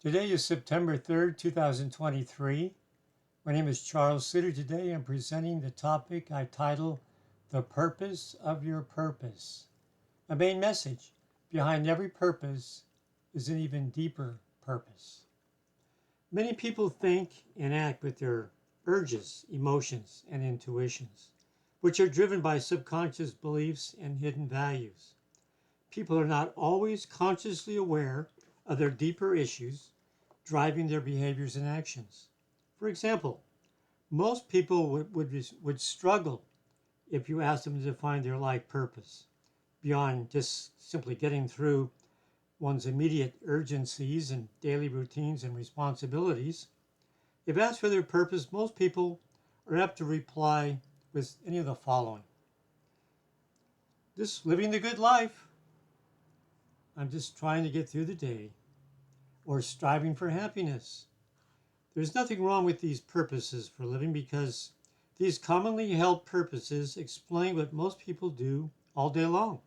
Today is September 3rd, 2023. My name is Charles Sitter. Today I'm presenting the topic I title The Purpose of Your Purpose. My main message: behind every purpose is an even deeper purpose. Many people think and act with their urges, emotions, and intuitions, which are driven by subconscious beliefs and hidden values. People are not always consciously aware of their deeper issues driving their behaviors and actions. For example, most people would struggle if you asked them to define their life purpose beyond just simply getting through one's immediate urgencies and daily routines and responsibilities. If asked for their purpose, most people are apt to reply with any of the following: just living the good life. I'm just trying to get through the day. Or striving for happiness. There's nothing wrong with these purposes for living because these commonly held purposes explain what most people do all day long.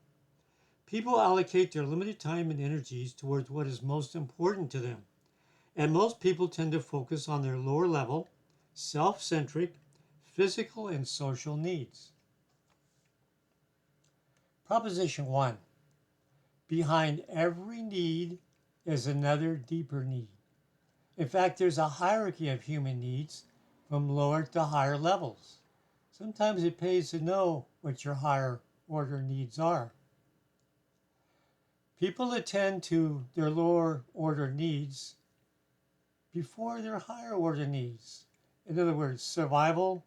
People allocate their limited time and energies towards what is most important to them, and most people tend to focus on their lower level, self-centric, physical and social needs. Proposition 1. Behind every need is another deeper need. In fact, there's a hierarchy of human needs from lower to higher levels. Sometimes it pays to know what your higher order needs are. People attend to their lower order needs before their higher order needs. In other words, survival,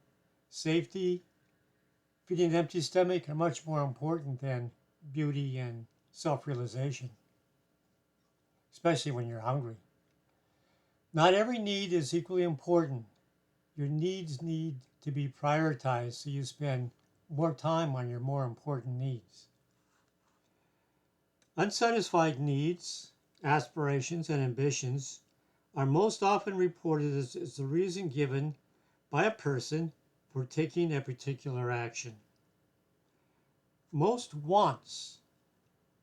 safety, feeding an empty stomach are much more important than beauty and self-realization, especially when you're hungry. Not every need is equally important. Your needs need to be prioritized so you spend more time on your more important needs. Unsatisfied needs, aspirations, and ambitions are most often reported as the reason given by a person for taking a particular action. Most wants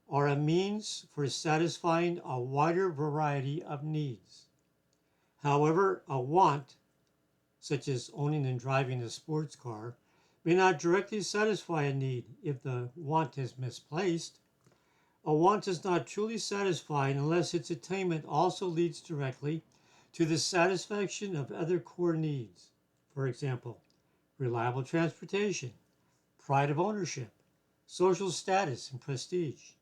are a means for satisfying a wider variety of needs. However, a want, such as owning and driving a sports car, may not directly satisfy a need if the want is misplaced. A want is not truly satisfied unless its attainment also leads directly to the satisfaction of other core needs. For example, reliable transportation, pride of ownership, social status, and prestige.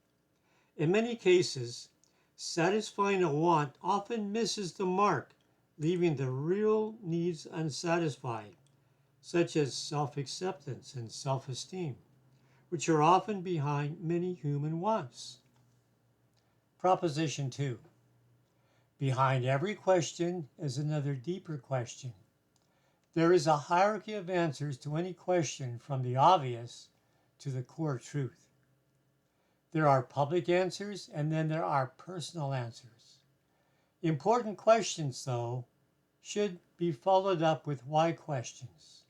In many cases, satisfying a want often misses the mark, leaving the real needs unsatisfied, such as self-acceptance and self-esteem, which are often behind many human wants. Proposition 2. Behind every question is another deeper question. There is a hierarchy of answers to any question, from the obvious to the core truth. There are public answers, and then there are personal answers. Important questions, though, should be followed up with why questions,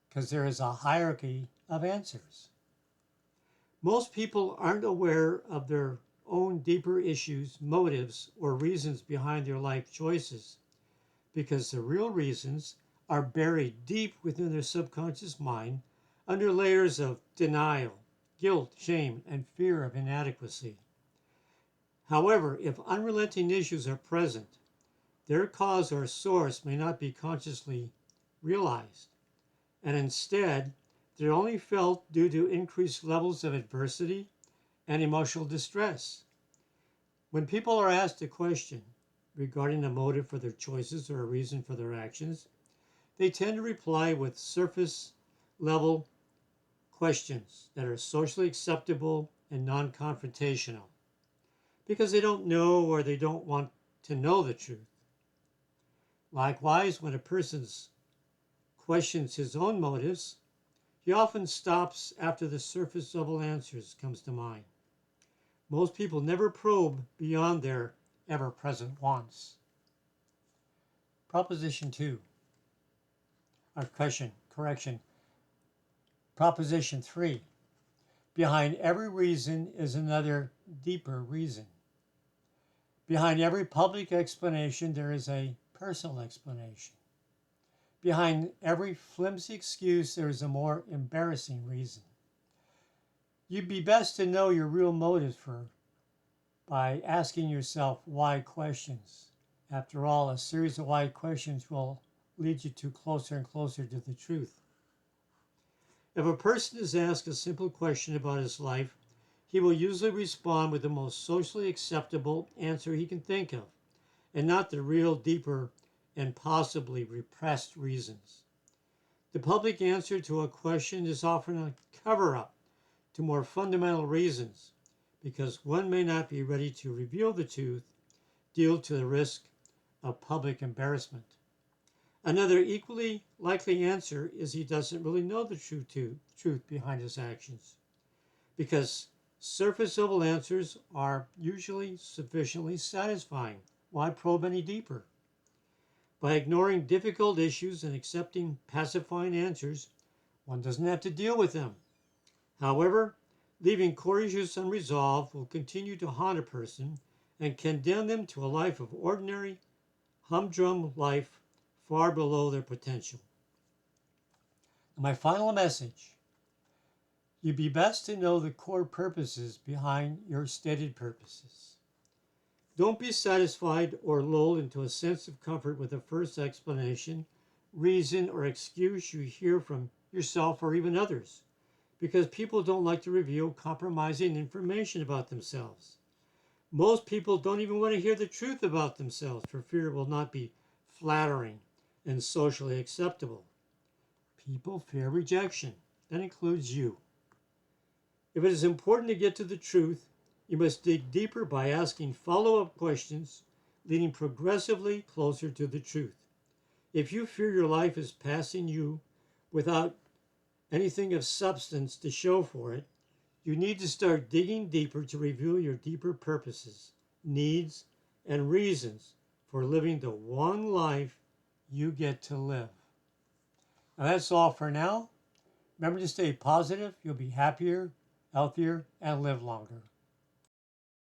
because there is a hierarchy of answers. Most people aren't aware of their own deeper issues, motives, or reasons behind their life choices, because the real reasons are buried deep within their subconscious mind under layers of denial, guilt, shame, and fear of inadequacy. However, if unrelenting issues are present, their cause or source may not be consciously realized, and instead, they're only felt due to increased levels of adversity and emotional distress. When people are asked a question regarding a motive for their choices or a reason for their actions, they tend to reply with surface level questions that are socially acceptable and non-confrontational because they don't know or they don't want to know the truth. Likewise, when a person questions his own motives, he often stops after the surface level answers comes to mind. Most people never probe beyond their ever-present wants. Proposition 2, or correction. Proposition 3, behind every reason is another deeper reason. Behind every public explanation, there is a personal explanation. Behind every flimsy excuse, there is a more embarrassing reason. You'd be best to know your real motives by asking yourself why questions. After all, a series of why questions will lead you to closer and closer to the truth. If a person is asked a simple question about his life, he will usually respond with the most socially acceptable answer he can think of, and not the real, deeper, and possibly repressed reasons. The public answer to a question is often a cover up to more fundamental reasons, because one may not be ready to reveal the truth due to the risk of public embarrassment. Another equally likely answer is he doesn't really know the truth behind his actions, because surface level answers are usually sufficiently satisfying. Why probe any deeper? By ignoring difficult issues and accepting pacifying answers, one doesn't have to deal with them. However, leaving core issues unresolved will continue to haunt a person and condemn them to a life of ordinary, humdrum life far below their potential. My final message: you'd be best to know the core purposes behind your stated purposes. Don't be satisfied or lulled into a sense of comfort with the first explanation, reason, or excuse you hear from yourself or even others, because people don't like to reveal compromising information about themselves. Most people don't even want to hear the truth about themselves for fear it will not be flattering and socially acceptable. People fear rejection. That includes you. If it is important to get to the truth, you must dig deeper by asking follow-up questions, leading progressively closer to the truth. If you fear your life is passing you without anything of substance to show for it, you need to start digging deeper to reveal your deeper purposes, needs, and reasons for living the one life you get to live. Now that's all for now. Remember to stay positive. You'll be happier, healthier, and live longer.